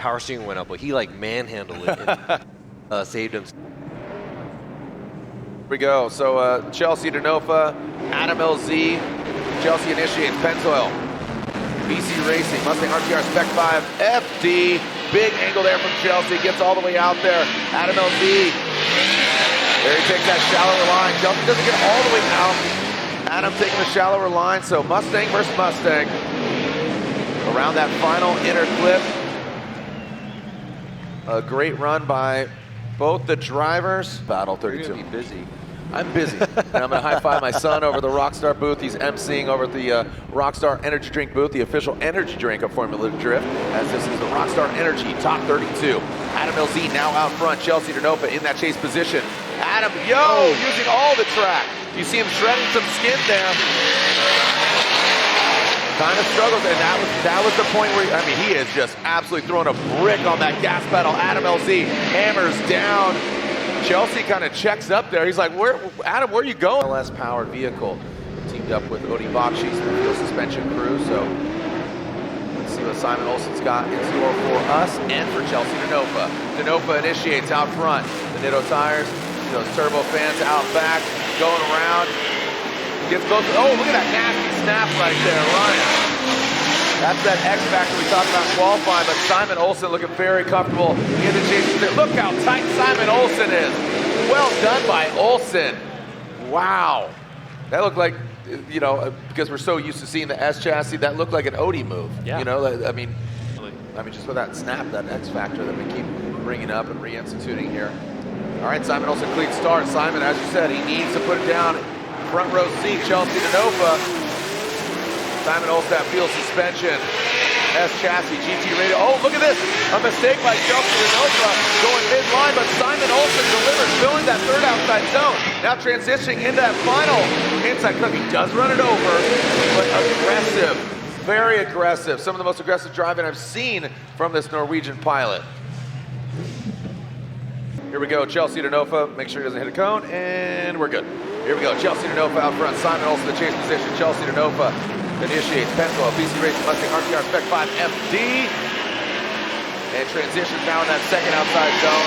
power steering went up, but he like manhandled it and saved him. Here we go. So Chelsea DeNofa, Adam LZ, Chelsea initiates Pennzoil, BC Racing, Mustang RTR Spec 5 FD. Big angle there from Chelsea, gets all the way out there. Adam LZ, there he takes that shallower line. Chelsea doesn't get all the way out. Adam taking the shallower line, so Mustang versus Mustang. Around that final inner clip. A great run by both the drivers. Battle 32. You're gonna be busy. I'm busy, and I'm gonna high five my son over the Rockstar booth. He's emceeing over at the Rockstar Energy Drink booth, the official energy drink of Formula Drift, as this is the Rockstar Energy Top 32. Adam LZ now out front, Chelsea DeNofa in that chase position. Adam, using all the track. You see him shredding some skin there. Kind of struggles, and that was the point where, I mean, he is just absolutely throwing a brick on that gas pedal. Adam LZ hammers down. Chelsea kind of checks up there. He's like, Adam, where are you going? LS powered vehicle, teamed up with Odi Bakshi's the fuel suspension crew. So let's see what Simon Olsen's got in store for us and for Chelsea DeNofa. DeNofa initiates out front. The Nitto tires, those turbo fans out back, going around. Gets both. Oh, look at that nasty snap right there, Ryan. That's that X factor we talked about in qualifying, but Simon Olsen looking very comfortable in the chase. Look how tight Simon Olsen is. Well done by Olsen. Wow. That looked like, because we're so used to seeing the S chassis, that looked like an Odi move. Yeah. I mean, just with that snap, that X factor that we keep bringing up and reinstituting here. All right, Simon Olsen, clean start. Simon, as you said, he needs to put it down. Front row seat, Chelsea DeNofa. Simon Olsen, field suspension. S chassis, GT radio. Oh, look at this. A mistake by Chelsea DeNofa going mid-line, but Simon Olsen delivers, filling that third outside zone. Now transitioning into that final inside clip. He does run it over, but aggressive, very aggressive. Some of the most aggressive driving I've seen from this Norwegian pilot. Here we go, Chelsea DeNofa. Make sure he doesn't hit a cone, and we're good. Here we go, Chelsea DeNofa out front. Simon Olsen, the chase position. Chelsea DeNofa initiates Pennzoil, BC Racing, Mustang RTR Spec 5 FD. And transitions now in that second outside zone.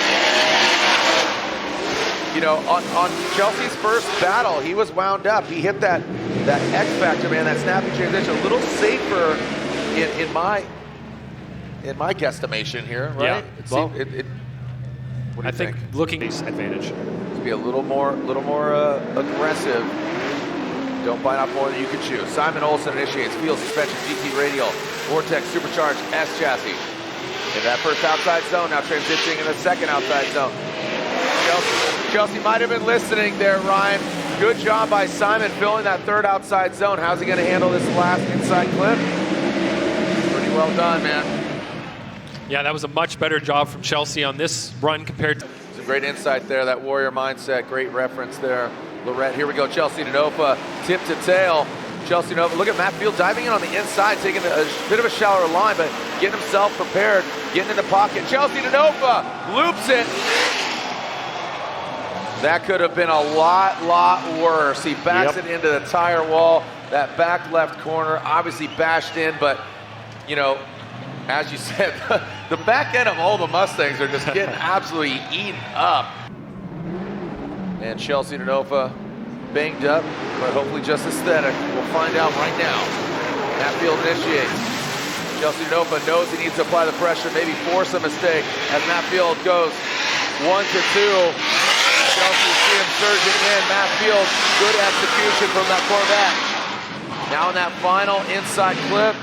On Chelsea's first battle, he was wound up. He hit that X factor, man, that snappy transition, a little safer in my guesstimation here, right? Yeah. I think looking at advantage. To be a little more aggressive. Don't bite off more than you can chew. Simon Olsen initiates field suspension, GT radial, Vortex supercharged S chassis. In that first outside zone, now transitioning in the second outside zone. Chelsea might have been listening there, Ryan. Good job by Simon filling that third outside zone. How's he going to handle this last inside clip? Pretty well done, man. Yeah, that was a much better job from Chelsea on this run compared to... Some great insight there, that warrior mindset, great reference there. Lorette, here we go, Chelsea DeNofa, tip to tail. Chelsea DeNofa, look at Matt Field diving in on the inside, taking a bit of a shallower line, but getting himself prepared, getting in the pocket. Chelsea DeNofa loops it. That could have been a lot worse. He backs it into the tire wall. That back left corner, obviously bashed in, but, as you said, the back end of all the Mustangs are just getting absolutely eaten up. And Chelsea DeNofa banged up, but hopefully just aesthetic. We'll find out right now. Matt Field initiates. Chelsea DeNofa knows he needs to apply the pressure, maybe force a mistake as Matt Field goes 1 to 2. Chelsea see him surging in. Matt Field, good execution from that Corvette. Now in that final inside clip.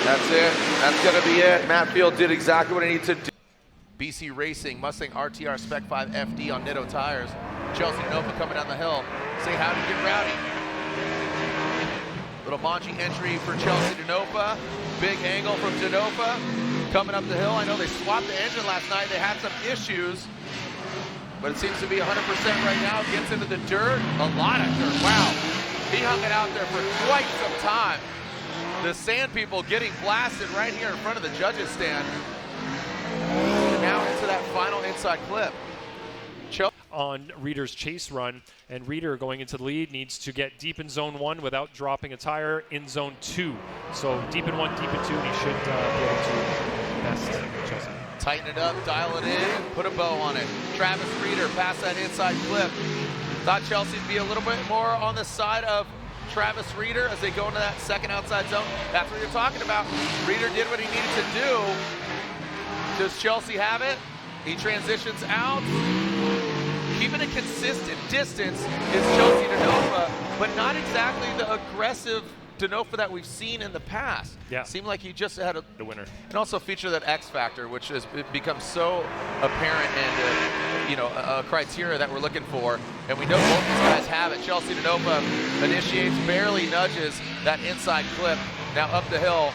That's it. That's going to be it. Matt Field did exactly what he needed to do. BC Racing, Mustang RTR Spec 5 FD on Nitto tires. Chelsea DeNofa coming down the hill. Say howdy, get rowdy. Little Monty entry for Chelsea DeNofa. Big angle from DeNofa coming up the hill. I know they swapped the engine last night. They had some issues, but it seems to be 100% right now. Gets into the dirt, a lot of dirt. Wow, he hung it out there for quite some time. The sand people getting blasted right here in front of the judges stand. And now into that final inside clip. On Reeder's chase run, and Reeder going into the lead needs to get deep in zone 1 without dropping a tire in zone 2. So deep in 1, deep in 2, and he should be able to Tighten it up, dial it in, put a bow on it. Travis Reeder past that inside clip. Thought Chelsea would be a little bit more on the side of Travis Reeder as they go into that second outside zone. That's what you're talking about. Reeder did what he needed to do. Does Chelsea have it? He transitions out. Keeping a consistent distance is Chelsea DeNofa, but not exactly the aggressive DeNofa that we've seen in the past. Yeah. Seemed like he just had the winner. And also feature that X factor, which has become so apparent and a criteria that we're looking for. And we know both these guys have it. Chelsea DeNofa initiates, barely nudges that inside clip. Now up the hill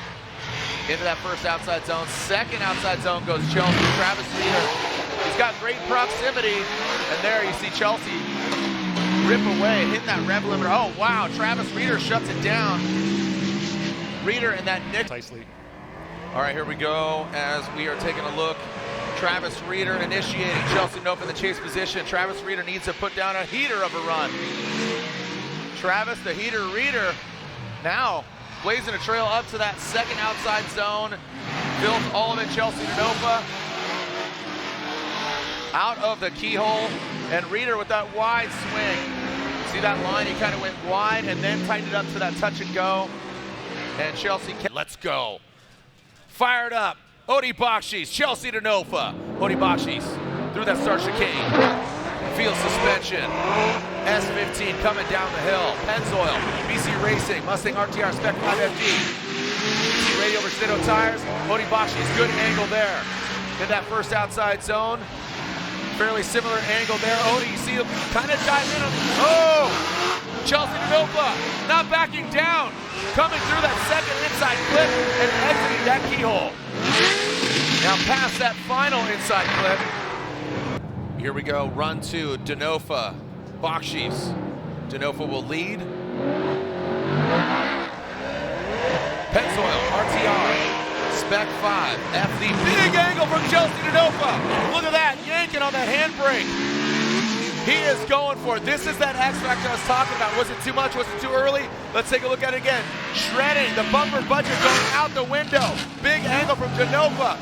into that first outside zone. Second outside zone goes Chelsea. Travis Reeder. He's got great proximity. And there you see Chelsea rip away, hitting that rev limiter. Oh, wow, Travis Reeder shuts it down. Reeder and that Nick. Precisely. All right, here we go as we are taking a look. Travis Reeder initiating. Chelsea DeNofa in the chase position. Travis Reeder needs to put down a heater of a run. Travis, the heater Reeder, now blazing a trail up to that second outside zone. Fills all of it, Chelsea DeNofa. Out of the keyhole, and Reeder with that wide swing. See that line? He kind of went wide and then tightened it up to that touch and go. And Chelsea, let's go. Fired up. Odi Bakshis, Chelsea DeNofa. Odi Bakshis through that start chicane. Field suspension. S15 coming down the hill. Pennzoil, BC Racing, Mustang RTR Spec 5 FD. BC Radial versus Ditto tires. Odi Bakshis, good angle there. In that first outside zone. Fairly similar angle there. Odi, you see him kind of dive in. Oh! Chelsea DeNofa not backing down. Coming through that second inside clip and exiting that keyhole. Now past that final inside clip. Here we go, run two, DeNofa, Bakshis. DeNofa will lead. Pennzoil, RTR, Spec 5, FD. Big angle from Chelsea DeNofa. Look at that, yanking on that handbrake. He is going for it. This is that X factor I was talking about. Was it too much? Was it too early? Let's take a look at it again. Shredding, the bumper budget going out the window. Big angle from DeNofa.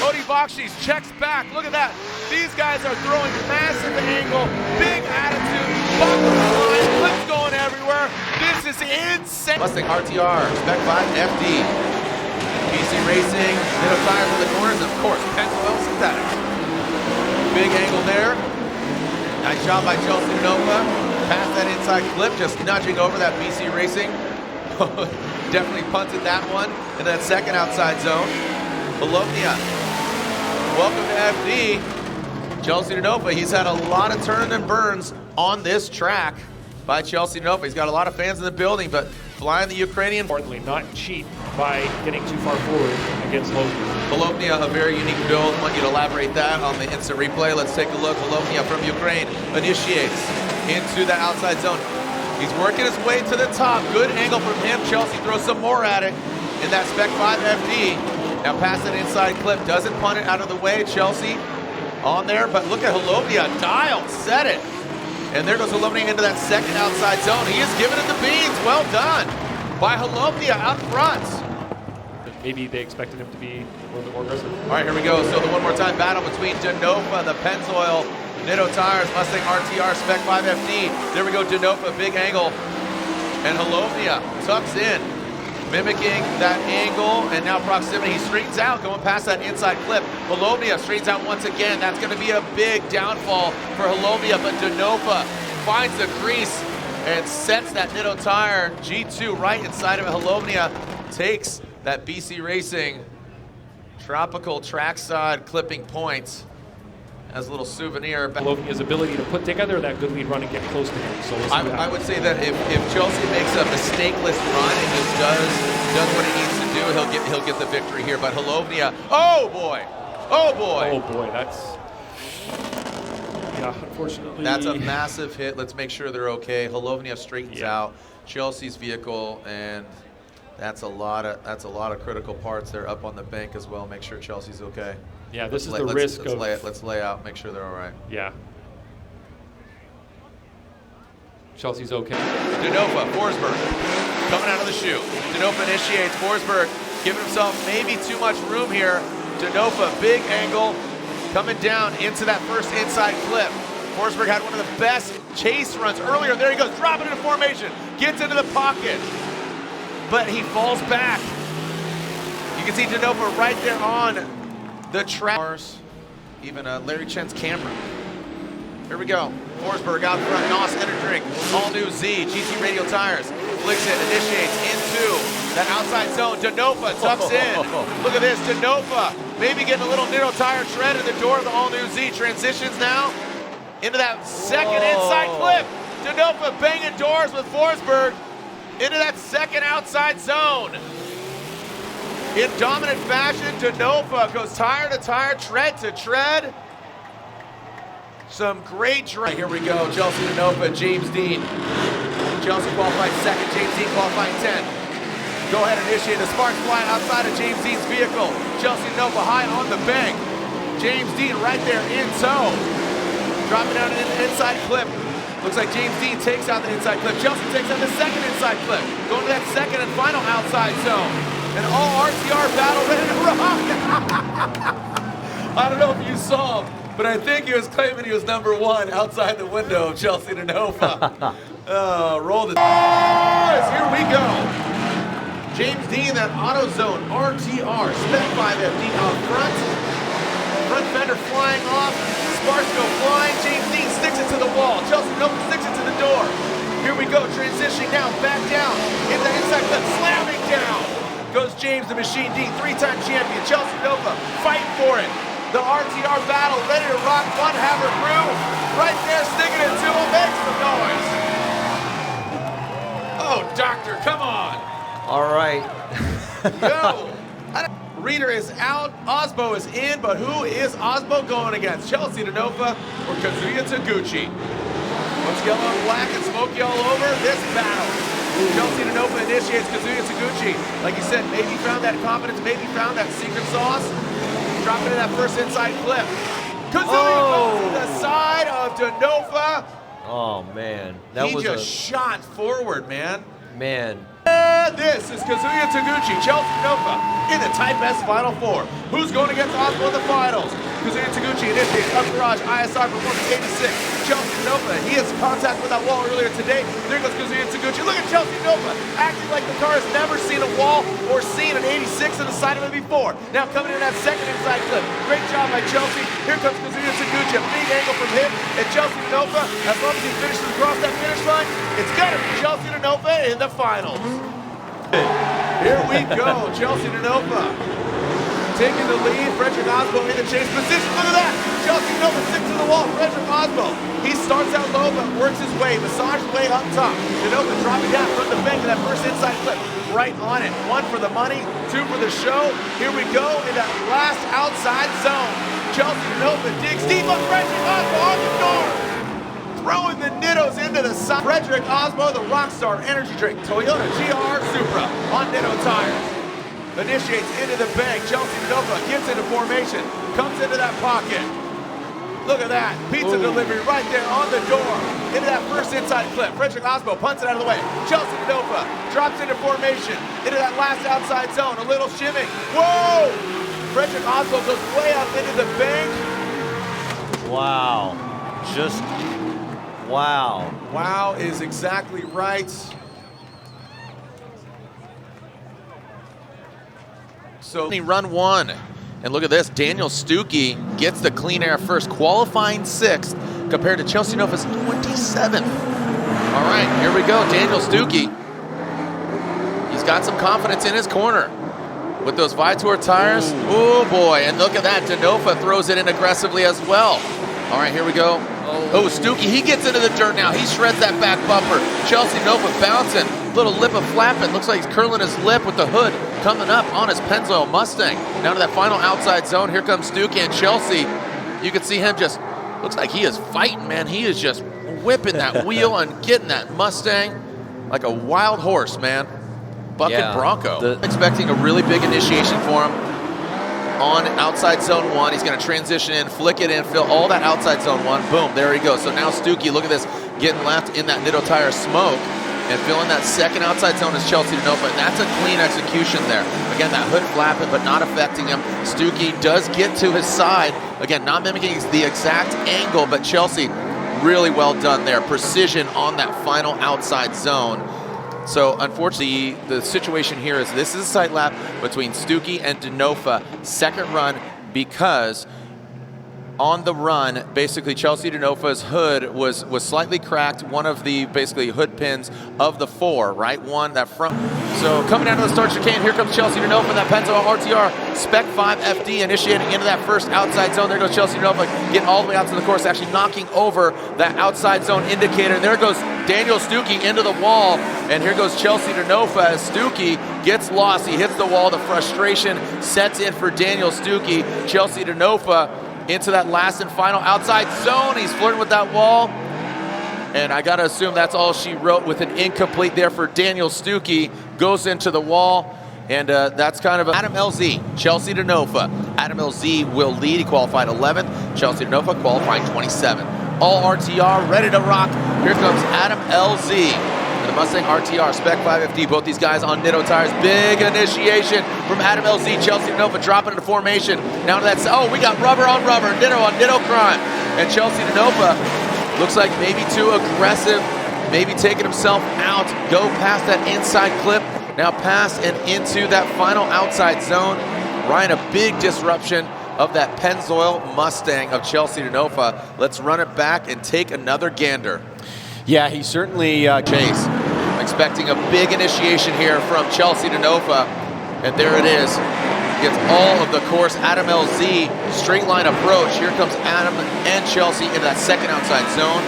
Odi Bakshis checks back. Look at that. These guys are throwing massive angle, big attitude, bumper line, clips going everywhere. This is insane. Mustang RTR, Spec 5 FD. BC Racing, Ditto tires in the corners, of course, Pennzoil synthetic. Big angle there. Nice job by Chelsea DeNofa. Past that inside clip, just nudging over that BC Racing. Definitely punted that one in that second outside zone. Bologna, welcome to FD. Chelsea DeNofa, he's had a lot of turns and burns on this track by Chelsea DeNofa. He's got a lot of fans in the building, but flying the Ukrainian. Importantly, not cheat by getting too far forward against Bologna. Bologna, a very unique build. I want you to elaborate that on the instant replay. Let's take a look. Bologna from Ukraine initiates into the outside zone. He's working his way to the top. Good angle from him. Chelsea throws some more at it in that Spec 5 FD. Now past that inside clip, doesn't punt it out of the way. Chelsea on there, but look at Bologna. Dialed, set it. And there goes Bologna into that second outside zone. He is giving it the beans. Well done by Bologna out front. Maybe they expected him to be a little bit more aggressive. All right, here we go. So the one more time battle between DeNofa, the Pennzoil, Ditto tires, Mustang RTR, Spec 5 FD. There we go, DeNofa, big angle. And Bologna tucks in, mimicking that angle and now proximity. He straightens out, going past that inside clip. Bologna straightens out once again. That's going to be a big downfall for Bologna, but DeNofa finds the crease and sets that Ditto tire G2 right inside of it. Bologna takes that BC Racing tropical trackside clipping point as a little souvenir. Bologna's ability to put together that good lead run and get close to him. So I would say that if Chelsea makes a mistakeless run and just does what he needs to do, he'll get the victory here. But Bologna, oh boy, that's unfortunately that's a massive hit. Let's make sure they're okay. Bologna straightens out Chelsea's vehicle, and that's a lot of critical parts there up on the bank as well. Make sure Chelsea's okay. Yeah, this is the risk of... Let's lay out, make sure they're all right. Yeah. Chelsea's okay. DeNofa, Forsberg, coming out of the chute. DeNofa initiates, Forsberg giving himself maybe too much room here. DeNofa, big angle, coming down into that first inside clip. Forsberg had one of the best chase runs earlier. There he goes, dropping into formation, gets into the pocket, but he falls back. You can see DeNofa right there on the track. Even Larry Chen's camera. Here we go. Forsberg out front, NOS Energy Drink, all new Z, GT radial tires. Flicks it, initiates into that outside zone. DeNofa tucks in. Look at this, DeNofa maybe getting a little Nitto tire tread in the door of the all new Z. Transitions now into that second inside clip. DeNofa banging doors with Forsberg into that second outside zone. In dominant fashion, DeNofa goes tire to tire, tread to tread. Some great drive. Here we go, Chelsea DeNofa, James Dean. Chelsea qualified second, James Dean qualified 10. Go ahead and initiate the sparks fly outside of James Dean's vehicle. Chelsea DeNofa high on the bank. James Dean right there in tow. Dropping down an inside clip. Looks like James Dean takes out the inside clip. Chelsea takes out the second inside clip. Going to that second and final outside zone. An all RTR battle ready to rock. I don't know if you saw him, but I think he was claiming he was #1 outside the window of Chelsea DeNofa. Roll the here we go. James Dean, that AutoZone RTR, spec 5FD out front. Front fender flying off. Sparks go flying. James Dean sticks it to the wall. Chelsea DeNofa sticks it to the door. Here we go, transitioning now, back down. In the inside clip, slamming down. Goes James the Machine D, 3-time champion. Chelsea DeNofa fighting for it. The RTR battle ready to rock. One hammer crew right there sticking it to him. Make some noise. Oh, doctor, come on. All right. Yo. Reader is out. Osbo is in, but who is Osbo going against? Chelsea DeNofa or Kazuya Taguchi? What's yellow and black and smoky all over this battle? Chelsea DeNofa initiates Kazuya Taguchi. Like you said, maybe found that confidence, maybe found that secret sauce. Dropping in that first inside clip. Kazuya goes to the side of DeNofa. Oh, man. He just shot forward, man. Man. This is Kazuya Taguchi, Chelsea DeNofa in the Type S Final Four. Who's going against Osbo in the finals? Kazuya Taguchi initiates up garage, ISR performance 86. Chelsea DeNofa, he has contact with that wall earlier today. There goes Kazuya Taguchi. Look at Chelsea DeNofa acting like the car has never seen a wall or seen an 86 on the side of it before. Now coming in that second inside clip. Great job by Chelsea. Here comes Kazuya Taguchi, a big angle from him. And Chelsea DeNofa, as long as he finishes across that finish line, it's gonna be Chelsea DeNofa in the finals. Here we go, Chelsea DeNofa taking the lead. Frederick Osbo in the chase position. Look at that! Chelsea DeNofa sticks to the wall. Frederick Osbo, he starts out low but works his way, massages way up top. DeNofa dropping down from the bank of that first inside clip. Right on it. 1 for the money, 2 for the show. Here we go in that last outside zone. Chelsea DeNofa digs deep on Frederick Osbo on the door. Throwing the Nittos into the side. Frederick Osbo, the Rockstar Energy Drink, Toyota GR Supra on Nitto tires. Initiates into the bank. Chelsea DeNofa gets into formation, comes into that pocket. Look at that. Pizza delivery right there on the door. Into that first inside clip. Frederick Osbo punts it out of the way. Chelsea DeNofa drops into formation. Into that last outside zone. A little shimming. Whoa! Frederick Osbo goes way up into the bank. Wow. Just... wow. Wow is exactly right. So run 1. And look at this, Daniel Stuckey gets the clean air first, qualifying 6th compared to Chelsea DeNofa's 27th. All right, here we go, Daniel Stuckey. He's got some confidence in his corner with those Vitor tires. Oh boy, and look at that, DeNofa throws it in aggressively as well. All right, here we go. Oh, Stuckey, he gets into the dirt now. He shreds that back bumper. Chelsea DeNofa bouncing. Little lip of flapping. Looks like he's curling his lip with the hood coming up on his Pennzoil Mustang. Down to that final outside zone. Here comes Stuckey and Chelsea. You can see him just, looks like he is fighting, man. He is just whipping that wheel and getting that Mustang like a wild horse, man. Bucking Bronco. Expecting a really big initiation for him. On outside zone 1, he's going to transition in, flick it in, fill all that outside zone 1. Boom, there he goes. So now Stuckey, look at this, getting left in that Nitto tire smoke And filling that second outside zone is Chelsea DeNofa, and that's a clean execution there. Again, that hood flapping, but not affecting him. Stuckey does get to his side. Again, not mimicking the exact angle, but Chelsea, really well done there. Precision on that final outside zone. So unfortunately, the situation here is this is a sight lap between Stuckey and DeNofa. Second run, because on the run, basically Chelsea DeNofa's hood was slightly cracked. One of the basically hood pins of the 4, right? One, that front. So coming down to the start chicane, here comes Chelsea DeNofa, that Penzo RTR Spec 5 FD initiating into that first outside zone. There goes Chelsea DeNofa, getting all the way out to the course, actually knocking over that outside zone indicator. There goes Daniel Stuckey into the wall, and here goes Chelsea DeNofa as Stuckey gets lost. He hits the wall. The frustration sets in for Daniel Stuckey. Chelsea DeNofa into that last and final outside zone. He's flirting with that wall. And I got to assume that's all she wrote with an incomplete there for Daniel Stuckey. Goes into the wall. And that's kind of Adam LZ, Chelsea DeNofa. Adam LZ will lead. He qualified 11th. Chelsea DeNofa qualifying 27th. All RTR, ready to rock. Here comes Adam LZ. The Mustang RTR, Spec 5FD, both these guys on Nitto tires. Big initiation from Adam LZ. Chelsea DeNofa dropping into formation. Now to that, oh, we got rubber on rubber, Nitto on Nitto crime. And Chelsea DeNofa looks like maybe too aggressive, maybe taking himself out. Go past that inside clip, now pass and into that final outside zone. Ryan, a big disruption of that Pennzoil Mustang of Chelsea DeNofa. Let's run it back and take another gander. Yeah, he certainly Chase expecting a big initiation here from Chelsea DeNofa, and there it is. Gets all of the course. Adam LZ, straight line approach. Here comes Adam and Chelsea into that second outside zone.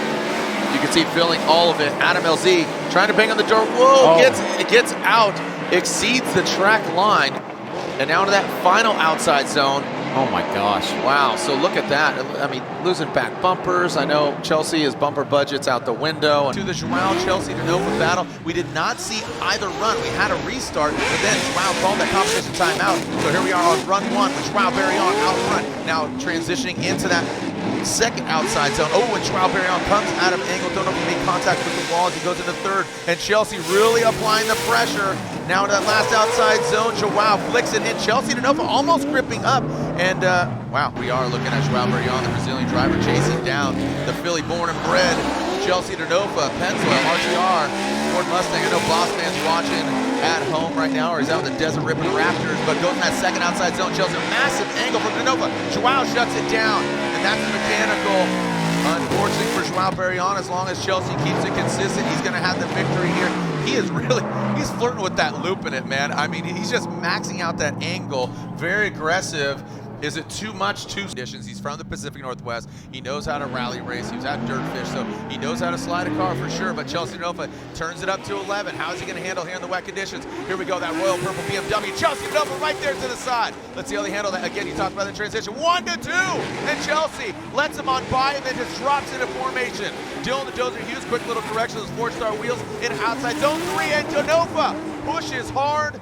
You can see filling all of it. Adam LZ trying to bang on the door. Whoa, gets out, exceeds the track line, and now to that final outside zone. oh my gosh. Wow, so look at that. I mean, losing back bumpers. I know Chelsea's bumper budget's out the window. To the Joao Chelsea DeNofa battle, we did not see either run. We had a restart, but then Joao called that competition timeout. So here we are on run 1 with Joao Barrion out front. Now transitioning into that second outside zone. Oh, and Joao Barrion comes out of angle. Don't know if he made contact with the wall as he goes into third. And Chelsea really applying the pressure. Now to that last outside zone, Joao flicks it in. Chelsea DeNofa almost gripping up. And wow, we are looking at Joao Barrion, the Brazilian driver, chasing down the Philly born and bred Chelsea DeNofa, Pennzoil RTR, Ford Mustang. I know Boss Man's watching at home right now, or he's out in the desert ripping Raptors, but goes in that second outside zone. Chelsea, a massive angle from DeNofa. Joao shuts it down, and that's mechanical. Unfortunately for Joao Barrion, as long as Chelsea keeps it consistent, he's going to have the victory here. He is really, he's flirting with that loop in it, man. I mean, he's just maxing out that angle. Very aggressive. Is it too much? Two conditions. He's from the Pacific Northwest. He knows how to rally race. He was at Dirtfish, so he knows how to slide a car for sure. But Chelsea DeNofa turns it up to 11. How is he going to handle here in the wet conditions? Here we go, that royal purple BMW. Chelsea DeNofa right there to the side. Let's see how they handle that. Again, you talked about the transition. 1-2, and Chelsea lets him on by and then just drops into formation. Dylan the Dozer Hughes, quick little correction of those 4-star wheels in outside zone 3, and DeNofa pushes hard.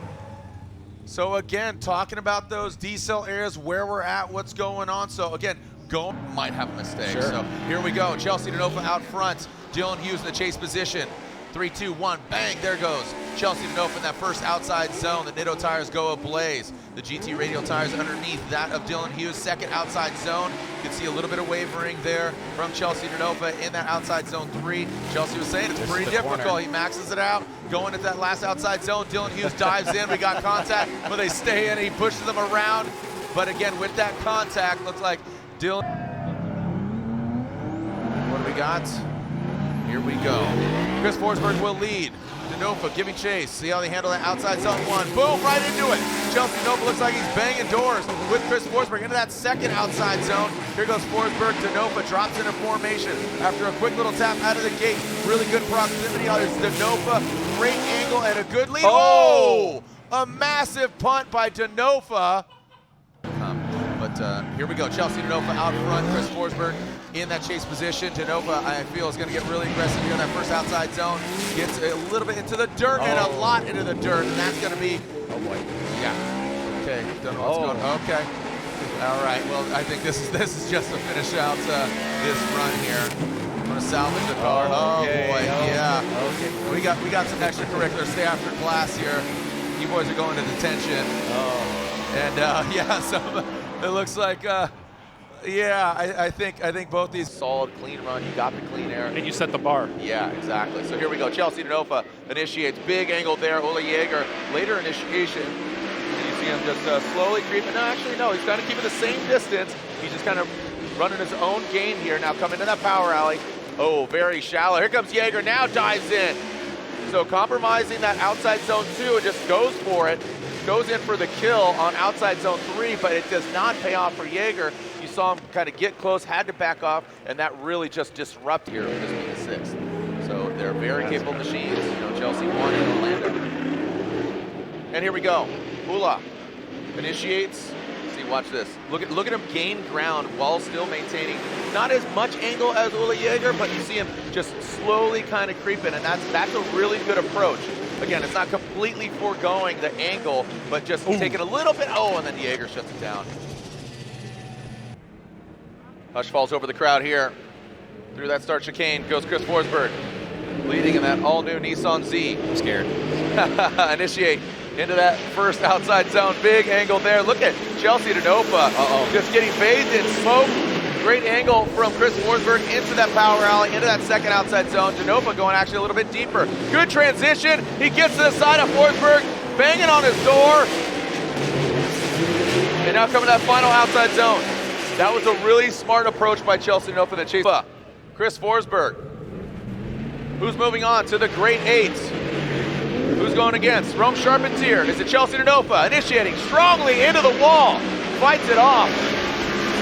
So again, talking about those decel areas, where we're at, what's going on. So again, Go might have a mistake. Sure. So here we go. Chelsea DeNofa out front. Dylan Hughes in the chase position. 3, 2, 1, bang, there goes Chelsea DeNofa in that first outside zone. The Nitto tires go ablaze. The GT radial tires underneath that of Dylan Hughes. Second outside zone. You can see a little bit of wavering there from Chelsea DeNofa in that outside zone 3. Chelsea was saying it's pretty difficult. Corner. He maxes it out. Going at that last outside zone. Dylan Hughes dives in. We got contact, but they stay in. He pushes them around. But again, with that contact, looks like Dylan. What do we got? Here we go. Chris Forsberg will lead. DeNofa giving chase. See how they handle that outside zone 1. Boom, right into it. Chelsea DeNofa looks like he's banging doors with Chris Forsberg into that second outside zone. Here goes Forsberg. DeNofa drops into formation after a quick little tap out of the gate. Really good proximity. There's DeNofa. Great angle and a good lead. Oh! A massive punt by DeNofa. But here we go. Chelsea DeNofa out front. Chris Forsberg in that chase position. DeNofa, I feel, is going to get really aggressive here in that first outside zone. Gets a little bit into the dirt and a lot into the dirt, and that's going to be. Oh boy. Yeah. Okay. Don't know what's going on. Okay. All right. Well, I think this is just to finish out this run here. Want to salvage the car? Oh Okay, boy, yeah. Okay. We got some extracurricular stay after class here. You boys are going to detention. Oh. And yeah, so it looks like yeah, I think both these solid, clean run. You got the clean air. And you set the bar. Yeah, exactly. So here we go. Chelsea DeNofa initiates. Big angle there. Ole Jaeger, later initiation. And you see him just slowly creeping. No, actually, no. He's kind of keeping the same distance. He's just kind of running his own game here. Now coming to that power alley. Oh, very shallow. Here comes Jaeger. Now dives in. So compromising that outside zone 2 and just goes for it. Goes in for the kill on outside zone 3, but it does not pay off for Jaeger. You saw him kind of get close, had to back off, and that really just disrupted here with this being the 6th. So they're very capable machines. You know, Chelsea won in Orlando. And here we go. Ula initiates. See, watch this. Look at him gain ground while still maintaining not as much angle as Ole Jaeger, but you see him just slowly kind of creeping, and that's a really good approach. Again, it's not completely foregoing the angle, but just taking a little bit. Oh, and then Jaeger shuts it down. Hush falls over the crowd here. Through that start chicane goes Chris Forsberg, leading in that all-new Nissan Z. I'm scared. Initiate into that first outside zone. Big angle there. Look at Chelsea DeNofa just getting bathed in smoke. Great angle from Chris Forsberg into that power alley, into that second outside zone. DeNofa going actually a little bit deeper. Good transition. He gets to the side of Forsberg, banging on his door. And now coming to that final outside zone. That was a really smart approach by Chelsea DeNofa to chase Chris Forsberg. Who's moving on to the Great 8? Who's going against? Rome Charpentier. Is it Chelsea DeNofa initiating strongly into the wall? Fights it off.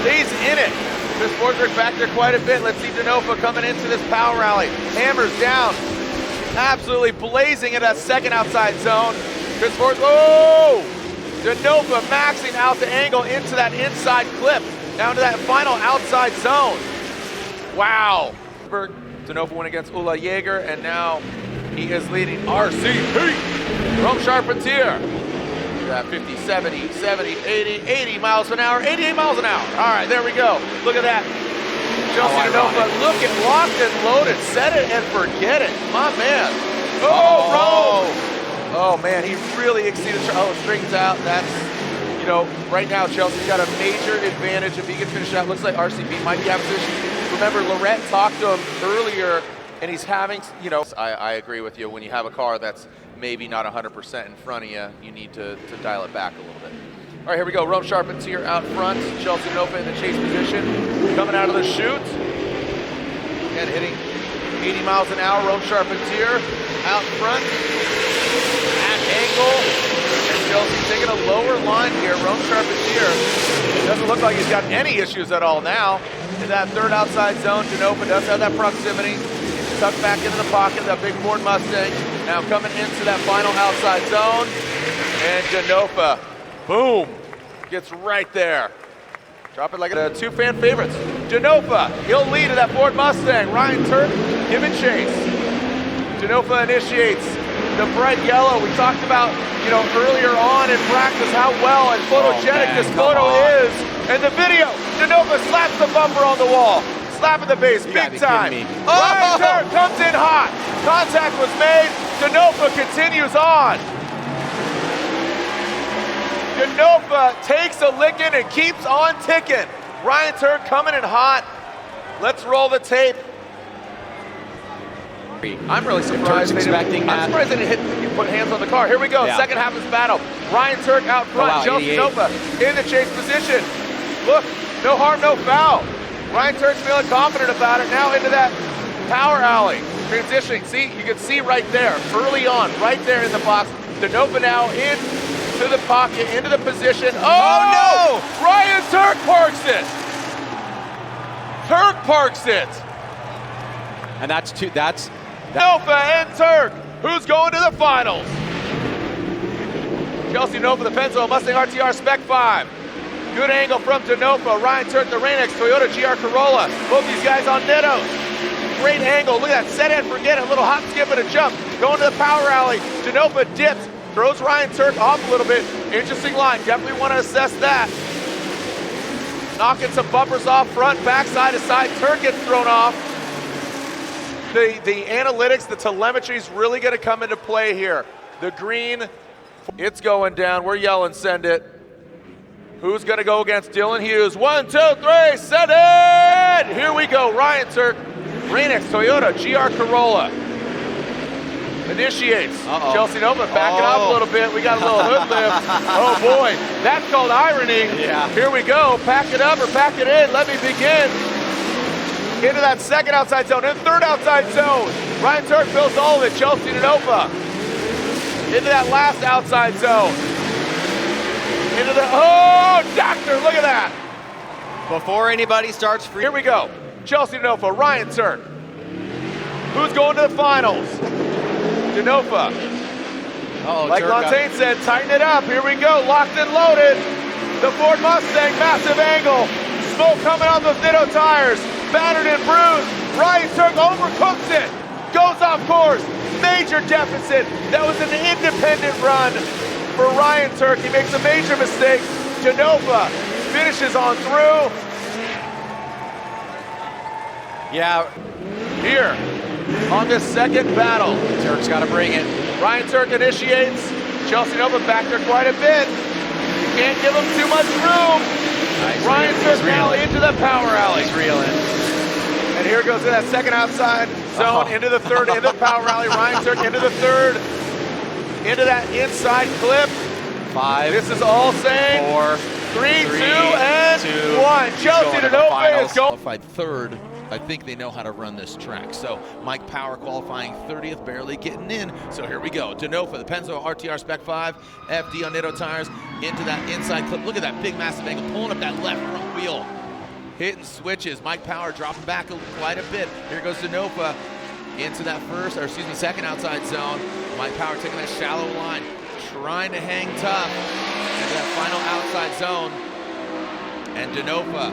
Stays in it. Chris Forsberg back there quite a bit. Let's see DeNofa coming into this power rally. Hammers down. Absolutely blazing in that second outside zone. Chris Forsberg. Oh! DeNofa maxing out the angle into that inside clip. Down to that final outside zone. Wow. DeNofa went against Ole Jaeger, and now he is leading RCP. Rome Charpentier. That 50, 70, 70, 80 miles an hour, 88 miles an hour. All right, there we go. Look at that. Chelsea DeNofa looking locked and loaded. Set it and forget it. My man. Oh, Rome. Oh, man, he really exceeded. Oh, strings out. That's, you know, right now Chelsea's got a major advantage if he can finish out. Looks like RCP might be out of position. Remember, Lorette talked to him earlier, and he's having, you know, I agree with you. When you have a car that's maybe not 100% in front of you, you need to dial it back a little bit. All right, here we go. Rome Charpentier out front. Chelsea DeNofa in the chase position. Coming out of the chute. And hitting 80 miles an hour. Rome Charpentier out front. At angle. And Chelsea taking a lower line here. Rome Charpentier doesn't look like he's got any issues at all now. In that third outside zone, DeNofa does have that proximity. Tucked back into the pocket, that big Ford Mustang. Now coming into that final outside zone. And DeNofa, boom, gets right there. Drop it like two fan favorites. DeNofa, he'll lead to that Ford Mustang. Ryan Turk, give it chase. DeNofa initiates the bright yellow. We talked about, you know, earlier on in practice how well and photogenic this photo is. And the video, DeNofa slaps the bumper on the wall. Slapping the base, big time. Ryan Turk comes in hot. Contact was made. DeNofa continues on. DeNofa takes a licking and keeps on ticking. Ryan Turk coming in hot. Let's roll the tape. I'm really surprised. I'm surprised they didn't put hands on the car. Here we go. Second half of this battle. Ryan Turk out front. Chelsea DeNofa in the chase position. Look, no harm, no foul. Ryan Turk's feeling confident about it. Now into that power alley. Transitioning. See, you can see right there, early on, right there in the box. DeNofa now into the pocket, into the position. Oh no! Ryan Turk parks it! Turk parks it! And that's DeNofa and Turk. Who's going to the finals? Chelsea DeNofa, the Penzo Mustang RTR Spec 5. Good angle from DeNofa. Ryan Turk, the Rain-X Toyota GR Corolla. Both these guys on Nettos. Great angle. Look at that. Set and forget it. A little hop, skip, and a jump. Going to the power alley. DeNofa dips. Throws Ryan Turk off a little bit. Interesting line. Definitely want to assess that. Knocking some bumpers off front, back, side to side. Turk gets thrown off. the analytics, the telemetry is really going to come into play here. The green, it's going down. We're yelling, send it. Who's going to go against Dylan Hughes? 1, 2, 3, send it! Here we go. Ryan Turk, Rain-X Toyota GR Corolla. Initiates. Chelsea Nova backing up a little bit. We got a little hood lift. Oh boy, that's called irony. Yeah. Here we go. Pack it up or pack it in. Let me begin. Into that second outside zone, and third outside zone. Ryan Turk fills all of it. Chelsea DeNofa. Into that last outside zone. Into the, doctor, look at that. Before anybody starts free. Here we go. Chelsea DeNofa, Ryan Turk. Who's going to the finals? DeNofa. Like Lantain said, tighten it up. Here we go, locked and loaded. The Ford Mustang, massive angle. Smoke coming out the Ditto tires. Battered and bruised. Ryan Turk overcooks it. Goes off course. Major deficit. That was an independent run for Ryan Turk. He makes a major mistake. DeNofa finishes on through. Yeah. Here on this second battle. Turk's got to bring it. Ryan Turk initiates. Chelsea Nova back there quite a bit. You can't give him too much room. Ryan Turk now into the power alley. He's reeling. And here goes to that second outside zone, into the third, into the power alley. Ryan Turk into the third, into that inside clip. 5. This is all saying 4, 3, 2, and 1. Chelsea DeNofa is going. Qualified third. I think they know how to run this track. So Mike Power qualifying 30th, barely getting in. So here we go. DeNofa, the Penzo RTR Spec 5, FD on Ditto tires, into that inside clip. Look at that big massive angle, pulling up that left front wheel. Hitting switches. Mike Power dropping back quite a bit. Here goes DeNofa into that second outside zone. Mike Power taking that shallow line, trying to hang tough into that final outside zone. And DeNofa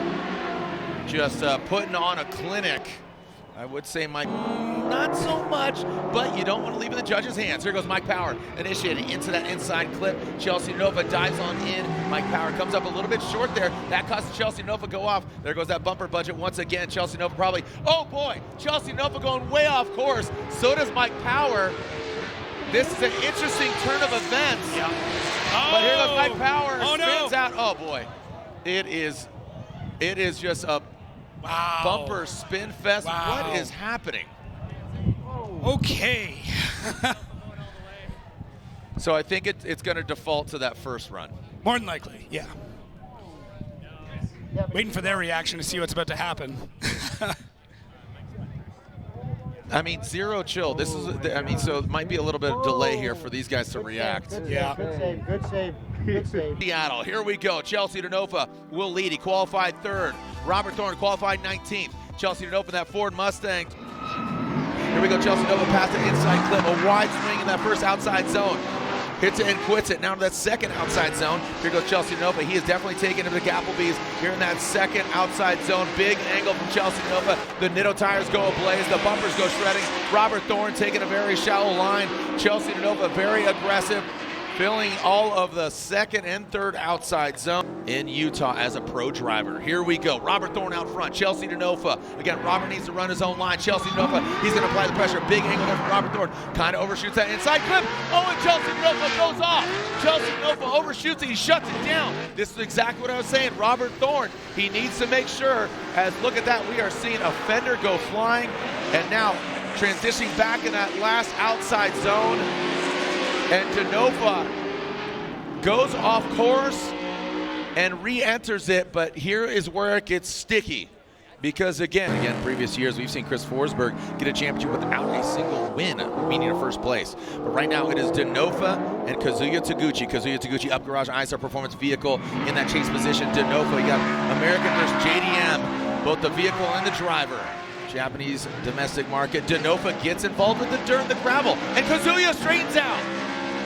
just putting on a clinic. I would say Mike, not so much, but you don't want to leave it in the judge's hands. Here goes Mike Power, initiating into that inside clip. Chelsea DeNofa dives on in. Mike Power comes up a little bit short there. That causes Chelsea DeNofa go off. There goes that bumper budget once again. Chelsea DeNofa probably, oh boy, Chelsea DeNofa going way off course. So does Mike Power. This is an interesting turn of events. Yeah. But here goes Mike Power, spins no. out. Oh boy, it is just a bumper spin fest. Wow. What is happening? Okay. So I think it's going to default to that first run. More than likely, yeah. Waiting for their reaction to see what's about to happen. I mean, zero chill. This is, I mean, so it might be a little bit of delay here for these guys to react. Yeah. Good save, good save, good save. Seattle, here we go. Chelsea DeNofa will lead. He qualified third. Robert Thorne qualified 19th. Chelsea DeNofa, that Ford Mustang. Here we go, Chelsea DeNofa past an inside clip. A wide swing in that first outside zone. Hits it and quits it. Now to that second outside zone. Here goes Chelsea DeNofa. He is definitely taking him to the Applebee's here in that second outside zone. Big angle from Chelsea DeNofa. The Ditto tires go ablaze. The bumpers go shredding. Robert Thorne taking a very shallow line. Chelsea DeNofa very aggressive, filling all of the second and third outside zone in Utah as a pro driver. Here we go. Robert Thorne out front. Chelsea DeNofa. Again, Robert needs to run his own line. Chelsea DeNofa, he's going to apply the pressure. Big angle there from Robert Thorne. Kind of overshoots that inside clip. Oh, and Chelsea DeNofa goes off. Chelsea DeNofa overshoots it. He shuts it down. This is exactly what I was saying. Robert Thorne, he needs to make sure, as look at that, we are seeing a fender go flying. And now transitioning back in that last outside zone. And DeNofa goes off course and re-enters it, but here is where it gets sticky. Because again, previous years, we've seen Chris Forsberg get a championship without a single win, meaning a first place. But right now, it is DeNofa and Kazuya Taguchi. Kazuya Taguchi, up garage, ISR performance vehicle in that chase position. DeNofa, you got American versus JDM, both the vehicle and the driver. Japanese domestic market. DeNofa gets involved with the dirt and the gravel, and Kazuya straightens out.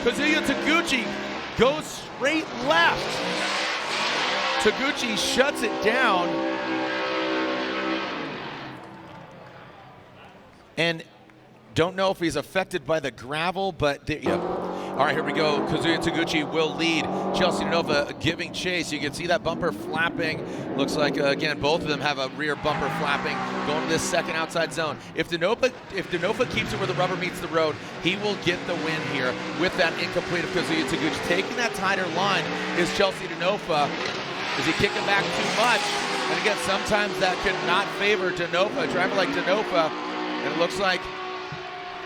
Kazuya Taguchi goes straight left. Taguchi shuts it down. And don't know if he's affected by the gravel, but All right, here we go. Kazuya Taguchi will lead. Chelsea DeNofa giving chase. You can see that bumper flapping. Looks like, again, both of them have a rear bumper flapping going to this second outside zone. If DeNofa keeps it where the rubber meets the road, he will get the win here with that incomplete of Kazuya Taguchi. Taking that tighter line is Chelsea DeNofa. Is he kicking back too much? And again, sometimes that could not favor DeNofa, a driver like DeNofa. And it looks like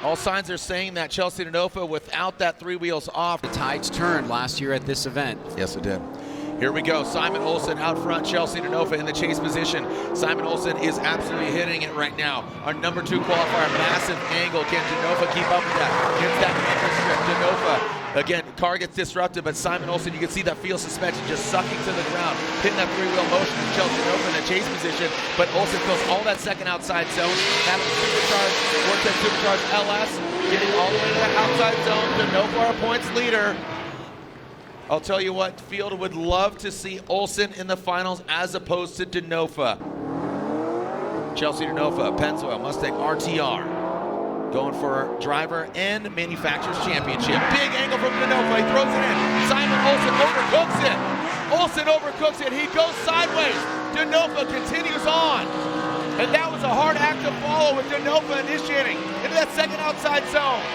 all signs are saying that Chelsea DeNofa, without that 3 wheels off. The tides turned last year at this event. Yes, it did. Here we go. Simon Olsen out front. Chelsea DeNofa in the chase position. Simon Olsen is absolutely hitting it right now. Our number 2 qualifier, massive angle. Can DeNofa keep up with that? Gets that angle strip. DeNofa. Again, car gets disrupted, but Simon Olsen, you can see that field suspension just sucking to the ground, hitting that 3-wheel motion. Chelsea DeNofa in the chase position, but Olsen fills all that second outside zone. Having supercharged, works that supercharged LS, getting all the way to that outside zone. DeNofa our points leader. I'll tell you what, field would love to see Olsen in the finals as opposed to DeNofa. Chelsea DeNofa, Pennzoil Mustang RTR. Going for driver and manufacturer's championship. Big angle from DeNofa, he throws it in. Simon Olsen overcooks it. Olsen overcooks it, he goes sideways. DeNofa continues on. And that was a hard act to follow with DeNofa initiating into that second outside zone.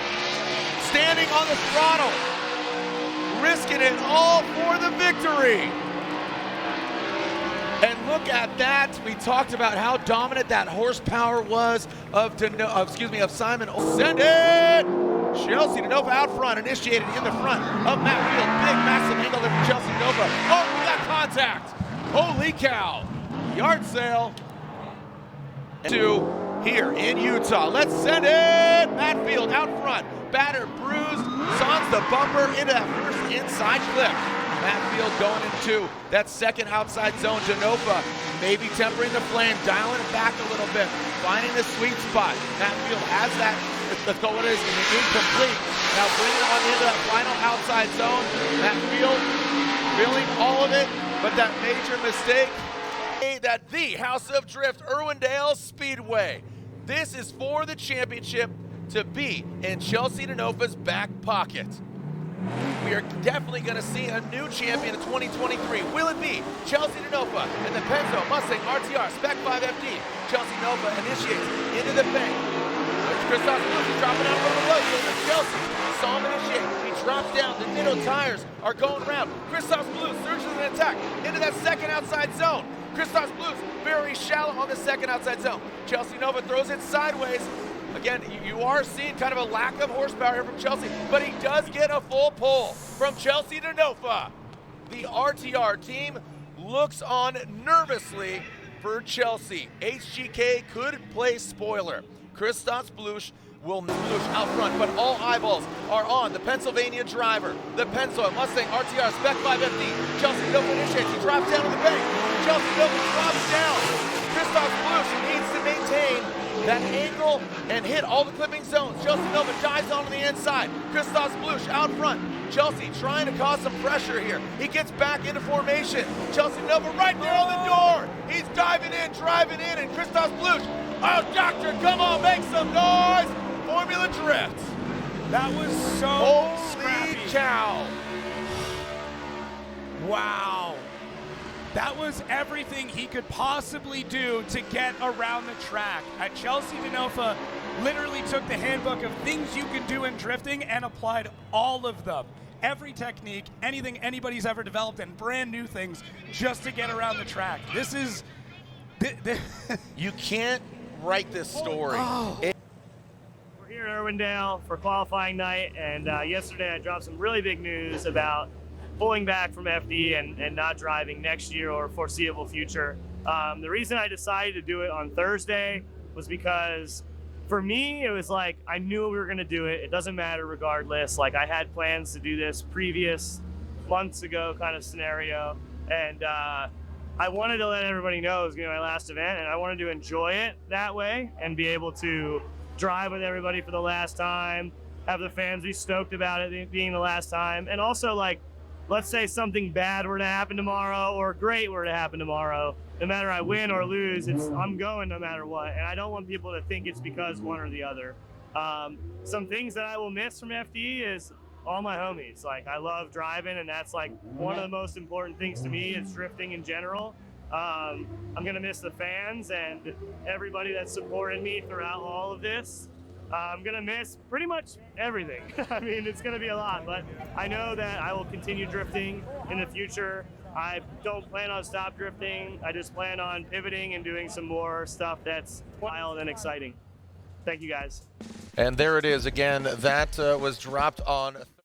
Standing on the throttle. Risking it all for the victory. And look at that. We talked about how dominant that horsepower was of Simon Olsen. Send it! Chelsea DeNofa out front, initiated in the front of Matt Field. Big, massive angle there for Chelsea DeNofa. Oh, we got contact. Holy cow. Yard sale. To here in Utah. Let's send it! Matt Field out front. Battered, bruised, sans the bumper into that first inside clip. Matt Field going into that second outside zone. DeNofa maybe tempering the flame, dialing it back a little bit, finding the sweet spot. Matt Field has that, let's go, what is it, incomplete. Now bringing it on into that final outside zone. Matt Field feeling all of it, but that major mistake. That the House of Drift, Irwindale Speedway. This is for the championship to be in Chelsea DeNofa's back pocket. We are definitely going to see a new champion in 2023. Will it be Chelsea DeNofa and the Pennzoil Mustang RTR Spec 5 FD? Chelsea DeNofa initiates into the bank. Christoph Blues dropping out from the low. So Chelsea saw him initiate. He drops down. The Nitto tires are going around. Christoph Blues surges an attack into that second outside zone. Christoph Blues very shallow on the second outside zone. Chelsea DeNofa throws it sideways. Again, you are seeing kind of a lack of horsepower here from Chelsea, but he does get a full pull from Chelsea DeNofa. The RTR team looks on nervously for Chelsea. HGK could play spoiler. Christoph Blush will out front, but all eyeballs are on the Pennsylvania driver. The Pennzoil Mustang RTR Spec 5 FD. Chelsea DeNofa initiates. He drops down to the bank. Chelsea DeNofa drops down. Christoph Blush needs to maintain that angle and hit all the clipping zones. Chelsea DeNofa dives onto the inside. Christoph Blush out front. Chelsea trying to cause some pressure here. He gets back into formation. Chelsea DeNofa right there on the door. He's diving in, driving in, and Christoph Blush. Oh, doctor, come on, make some noise. Formula Drift. That was so Holy scrappy. cow. Wow. That was everything he could possibly do to get around the track. Chelsea DeNofa literally took the handbook of things you can do in drifting and applied all of them. Every technique, anything anybody's ever developed, and brand new things just to get around the track. This is... You can't write this story. We're here in Irwindale for qualifying night, and yesterday I dropped some really big news about pulling back from FD and not driving next year or foreseeable future. The reason I decided to do it on Thursday was because for me, it was like, I knew we were gonna do it. It doesn't matter regardless. Like, I had plans to do this previous months ago kind of scenario. And I wanted to let everybody know it was gonna be my last event, and I wanted to enjoy it that way and be able to drive with everybody for the last time, have the fans be stoked about it being the last time. And also, like, let's say something bad were to happen tomorrow or great were to happen tomorrow. No matter I win or lose, I'm going no matter what. And I don't want people to think it's because one or the other. Some things that I will miss from FD is all my homies. Like, I love driving, and that's like one of the most important things to me is drifting in general. I'm gonna miss the fans and everybody that supported me throughout all of this. I'm gonna miss pretty much everything. I mean, it's gonna be a lot, but I know that I will continue drifting in the future. I don't plan on stop drifting. I just plan on pivoting and doing some more stuff that's wild and exciting. Thank you guys. And there it is again. That was dropped on